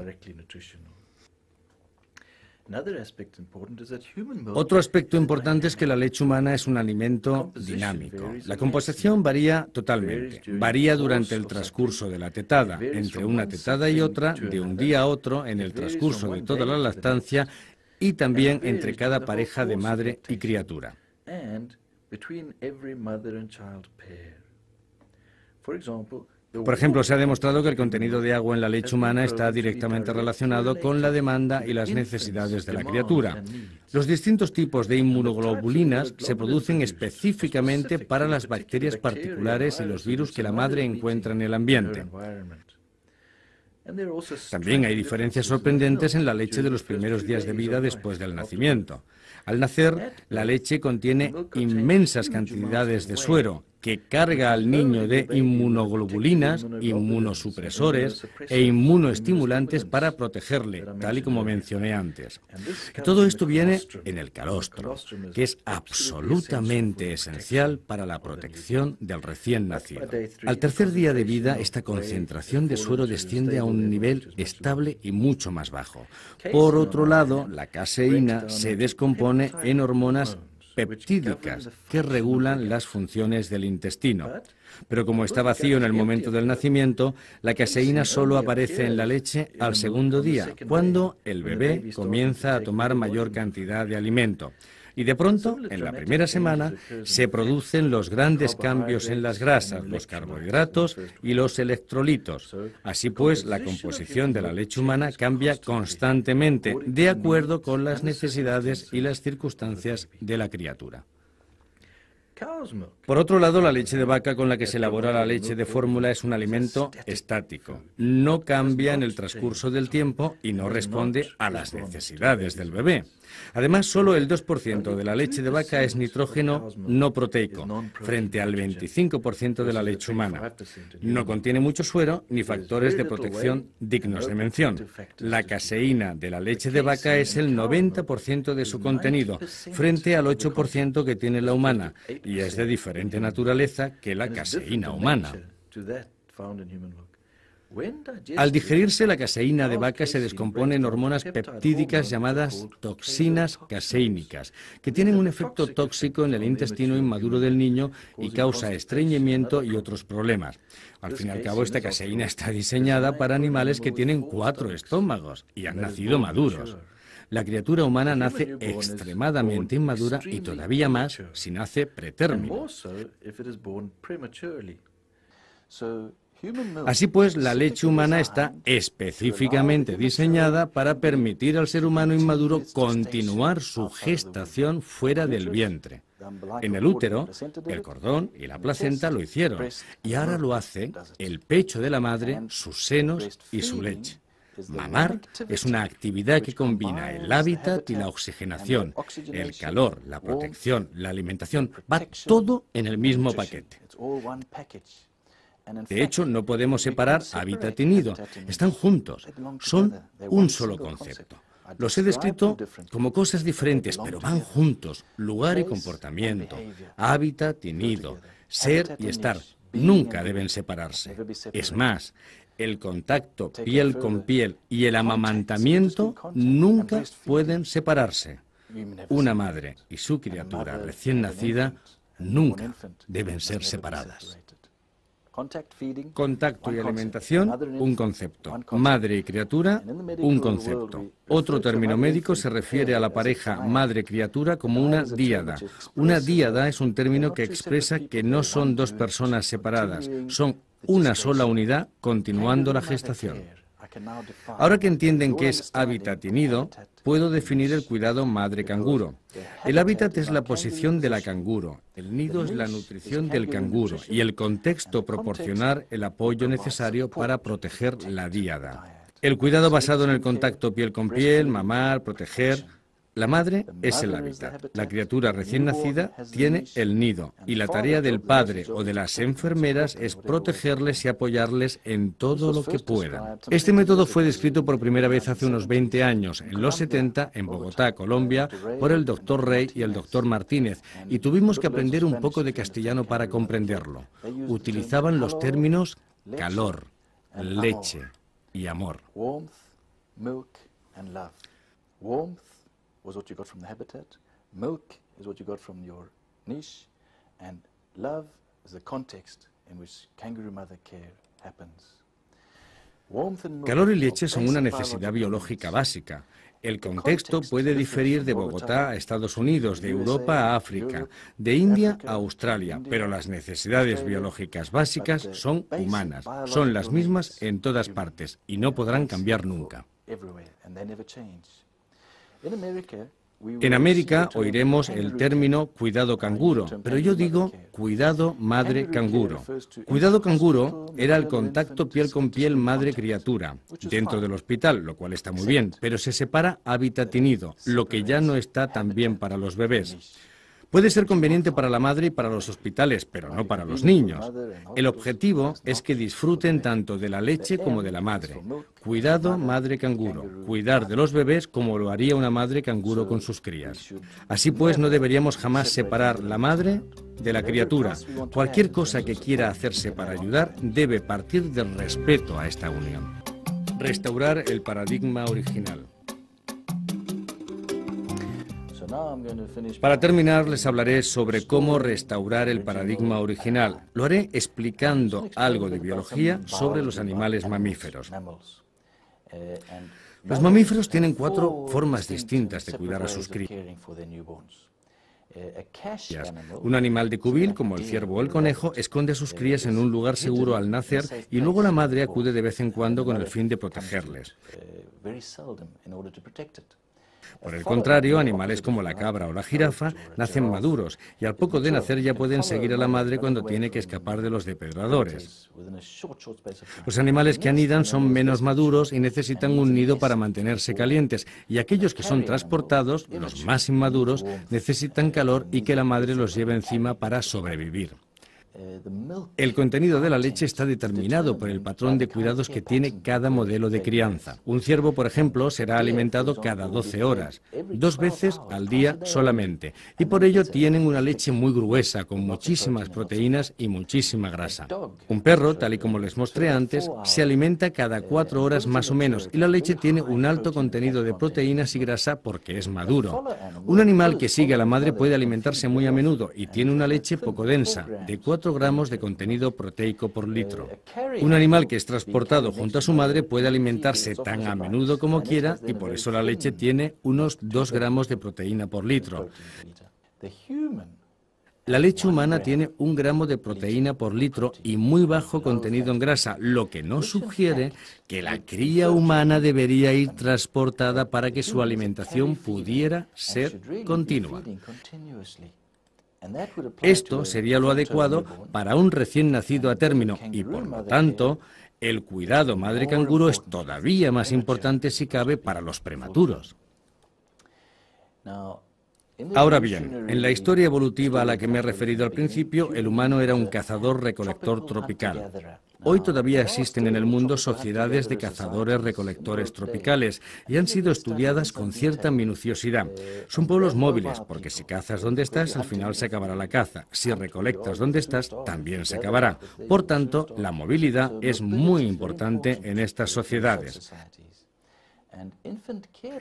Otro aspecto importante es que la leche humana es un alimento dinámico. La composición varía totalmente. Varía durante el transcurso de la tetada, entre una tetada y otra, de un día a otro, en el transcurso de toda la lactancia y también entre cada pareja de madre y criatura. Por ejemplo, se ha demostrado que el contenido de agua en la leche humana está directamente relacionado con la demanda y las necesidades de la criatura. Los distintos tipos de inmunoglobulinas se producen específicamente para las bacterias particulares y los virus que la madre encuentra en el ambiente. También hay diferencias sorprendentes en la leche de los primeros días de vida después del nacimiento. Al nacer, la leche contiene inmensas cantidades de suero, que carga al niño de inmunoglobulinas, inmunosupresores e inmunoestimulantes para protegerle, tal y como mencioné antes. Todo esto viene en el calostro, que es absolutamente esencial para la protección del recién nacido. Al tercer día de vida, esta concentración de suero desciende a un nivel estable y mucho más bajo. Por otro lado, la caseína se descompone en hormonas peptídicas que regulan las funciones del intestino. Pero como está vacío en el momento del nacimiento, la caseína solo aparece en la leche al segundo día, cuando el bebé comienza a tomar mayor cantidad de alimento. Y de pronto, en la primera semana, se producen los grandes cambios en las grasas, los carbohidratos y los electrolitos. Así pues, la composición de la leche humana cambia constantemente, de acuerdo con las necesidades y las circunstancias de la criatura. Por otro lado, la leche de vaca con la que se elabora la leche de fórmula es un alimento estático. No cambia en el transcurso del tiempo y no responde a las necesidades del bebé. Además, solo el 2% de la leche de vaca es nitrógeno no proteico, frente al 25% de la leche humana. No contiene mucho suero ni factores de protección dignos de mención. La caseína de la leche de vaca es el 90% de su contenido, frente al 8% que tiene la humana, y es de diferente naturaleza que la caseína humana. Al digerirse, la caseína de vaca se descompone en hormonas peptídicas llamadas toxinas caseínicas, que tienen un efecto tóxico en el intestino inmaduro del niño y causa estreñimiento y otros problemas. Al fin y al cabo, esta caseína está diseñada para animales que tienen 4 estómagos y han nacido maduros. La criatura humana nace extremadamente inmadura y todavía más si nace pretérmino. Así pues, la leche humana está específicamente diseñada para permitir al ser humano inmaduro continuar su gestación fuera del vientre. En el útero, el cordón y la placenta lo hicieron, y ahora lo hace el pecho de la madre, sus senos y su leche. Mamar es una actividad que combina el hábitat y la oxigenación, el calor, la protección, la alimentación, va todo en el mismo paquete. De hecho, no podemos separar hábitat y nido, están juntos, son un solo concepto. Los he descrito como cosas diferentes, pero van juntos, lugar y comportamiento, hábitat y nido, ser y estar, nunca deben separarse. Es más, el contacto piel con piel y el amamantamiento nunca pueden separarse. Una madre y su criatura recién nacida nunca deben ser separadas. Contacto y alimentación, un concepto. Madre y criatura, un concepto. Otro término médico se refiere a la pareja madre-criatura como una díada. Una díada es un término que expresa que no son dos personas separadas, son una sola unidad continuando la gestación. Ahora que entienden qué es hábitat y nido, puedo definir el cuidado madre-canguro. El hábitat es la posición de la canguro, el nido es la nutrición del canguro y el contexto proporcionar el apoyo necesario para proteger la díada. El cuidado basado en el contacto piel con piel, mamar, proteger. La madre es el hábitat, la criatura recién nacida tiene el nido y la tarea del padre o de las enfermeras es protegerles y apoyarles en todo lo que puedan. Este método fue descrito por primera vez hace unos 20 años, en los 70, en Bogotá, Colombia, por el Dr. Rey y el Dr. Martínez, y tuvimos que aprender un poco de castellano para comprenderlo. Utilizaban los términos calor, leche y amor. Was what you got from the habitat, milk is what you got from your niche, and love is the context in which kangaroo mother care happens. Calor y leche son una necesidad biológica básica. El contexto puede diferir de Bogotá a Estados Unidos, de Europa a África, de India a Australia, pero las necesidades biológicas básicas son humanas, son las mismas en todas partes y no podrán cambiar nunca. En América oiremos el término cuidado canguro, pero yo digo cuidado madre canguro. Cuidado canguro era el contacto piel con piel madre-criatura, dentro del hospital, lo cual está muy bien, pero se separa hábitat y nido, lo que ya no está tan bien para los bebés. Puede ser conveniente para la madre y para los hospitales, pero no para los niños. El objetivo es que disfruten tanto de la leche como de la madre. Cuidado madre canguro, cuidar de los bebés como lo haría una madre canguro con sus crías. Así pues, no deberíamos jamás separar la madre de la criatura. Cualquier cosa que quiera hacerse para ayudar debe partir del respeto a esta unión. Restaurar el paradigma original. Para terminar, les hablaré sobre cómo restaurar el paradigma original. Lo haré explicando algo de biología sobre los animales mamíferos. Los mamíferos tienen 4 formas distintas de cuidar a sus crías. Un animal de cubil, como el ciervo o el conejo, esconde a sus crías en un lugar seguro al nacer y luego la madre acude de vez en cuando con el fin de protegerles. Por el contrario, animales como la cabra o la jirafa nacen maduros y al poco de nacer ya pueden seguir a la madre cuando tiene que escapar de los depredadores. Los animales que anidan son menos maduros y necesitan un nido para mantenerse calientes, y aquellos que son transportados, los más inmaduros, necesitan calor y que la madre los lleve encima para sobrevivir. El contenido de la leche está determinado por el patrón de cuidados que tiene cada modelo de crianza. Un ciervo, por ejemplo, será alimentado cada 12 horas, 2 veces al día solamente, y por ello tienen una leche muy gruesa, con muchísimas proteínas y muchísima grasa. Un perro, tal y como les mostré antes, se alimenta cada 4 horas más o menos, y la leche tiene un alto contenido de proteínas y grasa porque es maduro. Un animal que sigue a la madre puede alimentarse muy a menudo y tiene una leche poco densa, de 4 gramos de contenido proteico por litro. Un animal que es transportado junto a su madre puede alimentarse tan a menudo como quiera y por eso la leche tiene unos 2 gramos de proteína por litro. La leche humana tiene 1 gramo de proteína por litro y muy bajo contenido en grasa, lo que nos sugiere que la cría humana debería ir transportada para que su alimentación pudiera ser continua. Esto sería lo adecuado para un recién nacido a término y, por lo tanto, el cuidado madre canguro es todavía más importante si cabe para los prematuros. Ahora bien, en la historia evolutiva a la que me he referido al principio, el humano era un cazador-recolector tropical. Hoy todavía existen en el mundo sociedades de cazadores-recolectores tropicales y han sido estudiadas con cierta minuciosidad. Son pueblos móviles, porque si cazas donde estás, al final se acabará la caza. Si recolectas donde estás, también se acabará. Por tanto, la movilidad es muy importante en estas sociedades.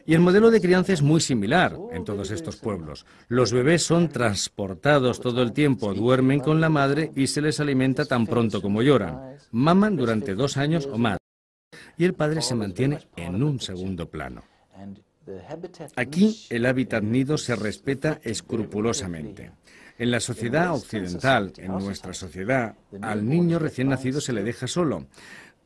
Y el modelo de crianza es muy similar en todos estos pueblos. Los bebés son transportados todo el tiempo, duermen con la madre y se les alimenta tan pronto como lloran. Maman durante 2 años o más. Y el padre se mantiene en un segundo plano. Aquí el hábitat nido se respeta escrupulosamente. En la sociedad occidental, en nuestra sociedad, al niño recién nacido se le deja solo,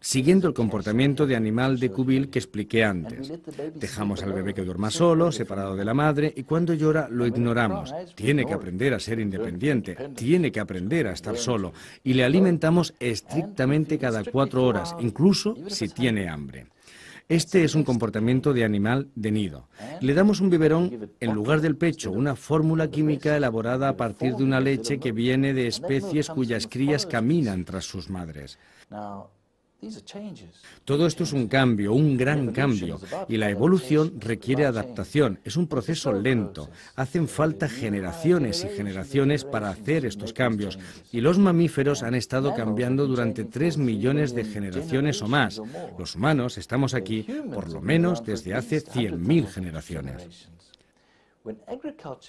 siguiendo el comportamiento de animal de cubil que expliqué antes. Dejamos al bebé que duerma solo, separado de la madre, y cuando llora lo ignoramos. Tiene que aprender a ser independiente, tiene que aprender a estar solo, y le alimentamos estrictamente cada 4 horas, incluso si tiene hambre. Este es un comportamiento de animal de nido. Le damos un biberón en lugar del pecho, una fórmula química elaborada a partir de una leche que viene de especies cuyas crías caminan tras sus madres. Todo esto es un cambio, un gran cambio, y la evolución requiere adaptación. Es un proceso lento. Hacen falta generaciones y generaciones para hacer estos cambios, y los mamíferos han estado cambiando durante 3 millones de generaciones o más. Los humanos estamos aquí por lo menos desde hace 100.000 generaciones.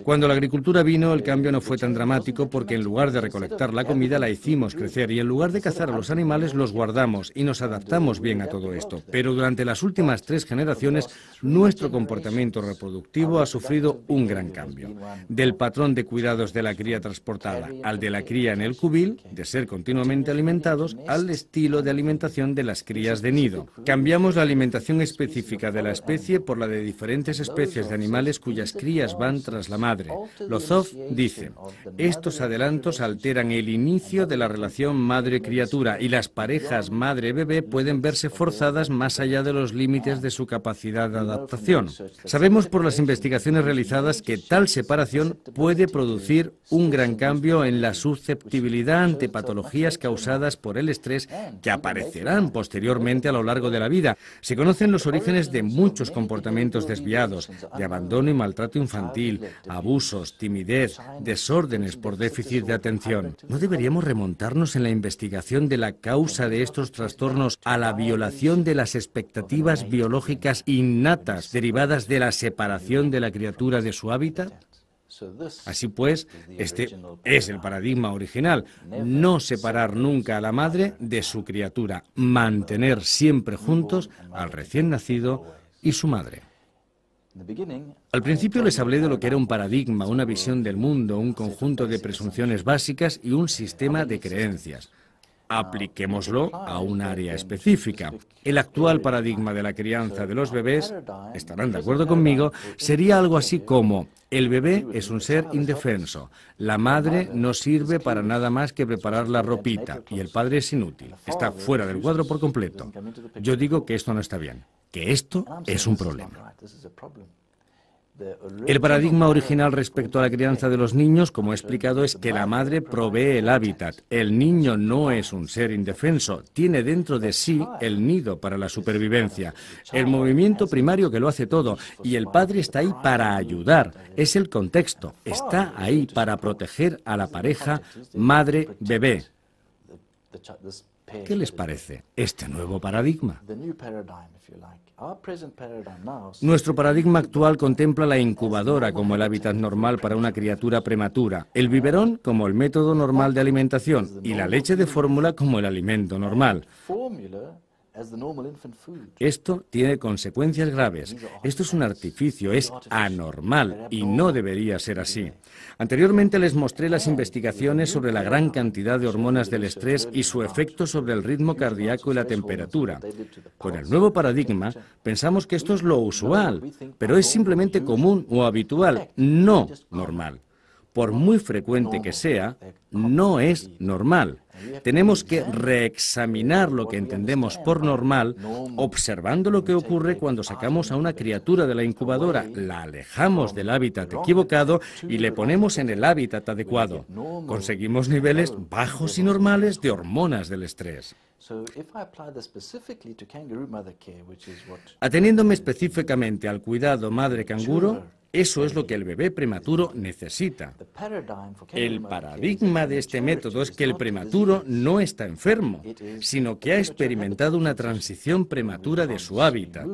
Cuando la agricultura vino, el cambio no fue tan dramático porque en lugar de recolectar la comida la hicimos crecer y en lugar de cazar a los animales los guardamos y nos adaptamos bien a todo esto. Pero durante las últimas 3 generaciones nuestro comportamiento reproductivo ha sufrido un gran cambio. Del patrón de cuidados de la cría transportada al de la cría en el cubil, de ser continuamente alimentados, al estilo de alimentación de las crías de nido. Cambiamos la alimentación específica de la especie por la de diferentes especies de animales cuyas crías van tras la madre. Lozov dice, estos adelantos alteran el inicio de la relación madre-criatura y las parejas madre-bebé pueden verse forzadas más allá de los límites de su capacidad de adaptación. Sabemos por las investigaciones realizadas que tal separación puede producir un gran cambio en la susceptibilidad ante patologías causadas por el estrés que aparecerán posteriormente a lo largo de la vida. Se conocen los orígenes de muchos comportamientos desviados, de abandono y maltrato infantil, abusos, timidez, desórdenes por déficit de atención. ¿No deberíamos remontarnos en la investigación de la causa de estos trastornos a la violación de las expectativas biológicas innatas derivadas de la separación de la criatura de su hábitat? Así pues, este es el paradigma original, no separar nunca a la madre de su criatura, mantener siempre juntos al recién nacido y su madre. Al principio les hablé de lo que era un paradigma, una visión del mundo, un conjunto de presunciones básicas y un sistema de creencias. Apliquémoslo a un área específica. El actual paradigma de la crianza de los bebés, estarán de acuerdo conmigo, sería algo así como: el bebé es un ser indefenso, la madre no sirve para nada más que preparar la ropita y el padre es inútil, está fuera del cuadro por completo. Yo digo que esto no está bien, que esto es un problema. El paradigma original respecto a la crianza de los niños, como he explicado, es que la madre provee el hábitat. El niño no es un ser indefenso, tiene dentro de sí el nido para la supervivencia, el movimiento primario que lo hace todo, y el padre está ahí para ayudar. Es el contexto, está ahí para proteger a la pareja madre-bebé. ¿Qué les parece este nuevo paradigma? Nuestro paradigma actual contempla la incubadora como el hábitat normal para una criatura prematura, el biberón como el método normal de alimentación y la leche de fórmula como el alimento normal. Esto tiene consecuencias graves. Esto es un artificio, es anormal y no debería ser así. Anteriormente les mostré las investigaciones sobre la gran cantidad de hormonas del estrés y su efecto sobre el ritmo cardíaco y la temperatura. Con el nuevo paradigma, pensamos que esto es lo usual, pero es simplemente común o habitual, no normal. Por muy frecuente que sea, no es normal. Tenemos que reexaminar lo que entendemos por normal, observando lo que ocurre cuando sacamos a una criatura de la incubadora, la alejamos del hábitat equivocado y le ponemos en el hábitat adecuado. Conseguimos niveles bajos y normales de hormonas del estrés. Ateniéndome específicamente al cuidado madre canguro, eso es lo que el bebé prematuro necesita. El paradigma de este método es que el prematuro no está enfermo, sino que ha experimentado una transición prematura de su hábitat.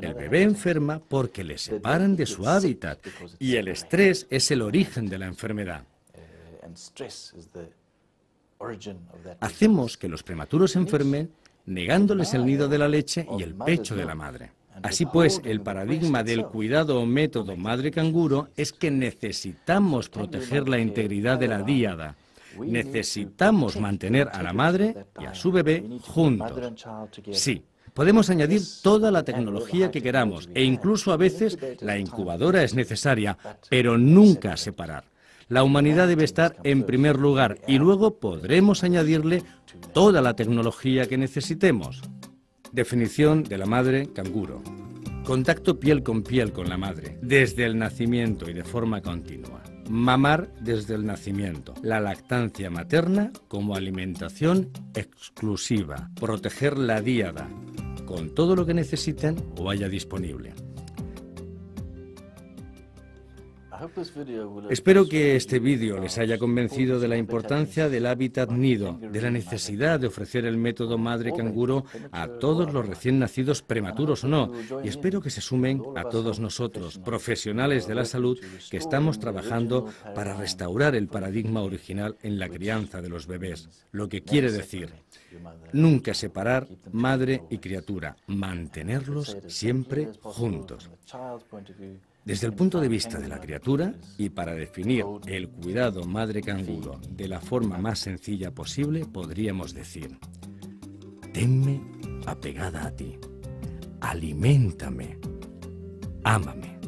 El bebé enferma porque le separan de su hábitat y el estrés es el origen de la enfermedad. Hacemos que los prematuros enfermen negándoles el nido de la leche y el pecho de la madre. Así pues, el paradigma del cuidado o método madre canguro es que necesitamos proteger la integridad de la díada. Necesitamos mantener a la madre y a su bebé juntos. Sí, podemos añadir toda la tecnología que queramos e incluso a veces la incubadora es necesaria, pero nunca separar. La humanidad debe estar en primer lugar y luego podremos añadirle toda la tecnología que necesitemos. Definición de la madre canguro. Contacto piel con la madre, desde el nacimiento y de forma continua. Mamar desde el nacimiento. La lactancia materna como alimentación exclusiva. Proteger la díada, con todo lo que necesiten o haya disponible. Espero que este vídeo les haya convencido de la importancia del hábitat nido, de la necesidad de ofrecer el método madre canguro a todos los recién nacidos, prematuros o no, y espero que se sumen a todos nosotros, profesionales de la salud, que estamos trabajando para restaurar el paradigma original en la crianza de los bebés, lo que quiere decir nunca separar madre y criatura, mantenerlos siempre juntos. Desde el punto de vista de la criatura, y para definir el cuidado madre canguro de la forma más sencilla posible, podríamos decir: tenme apegada a ti, aliméntame, ámame.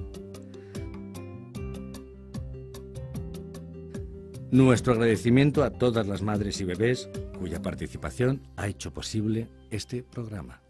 Nuestro agradecimiento a todas las madres y bebés cuya participación ha hecho posible este programa.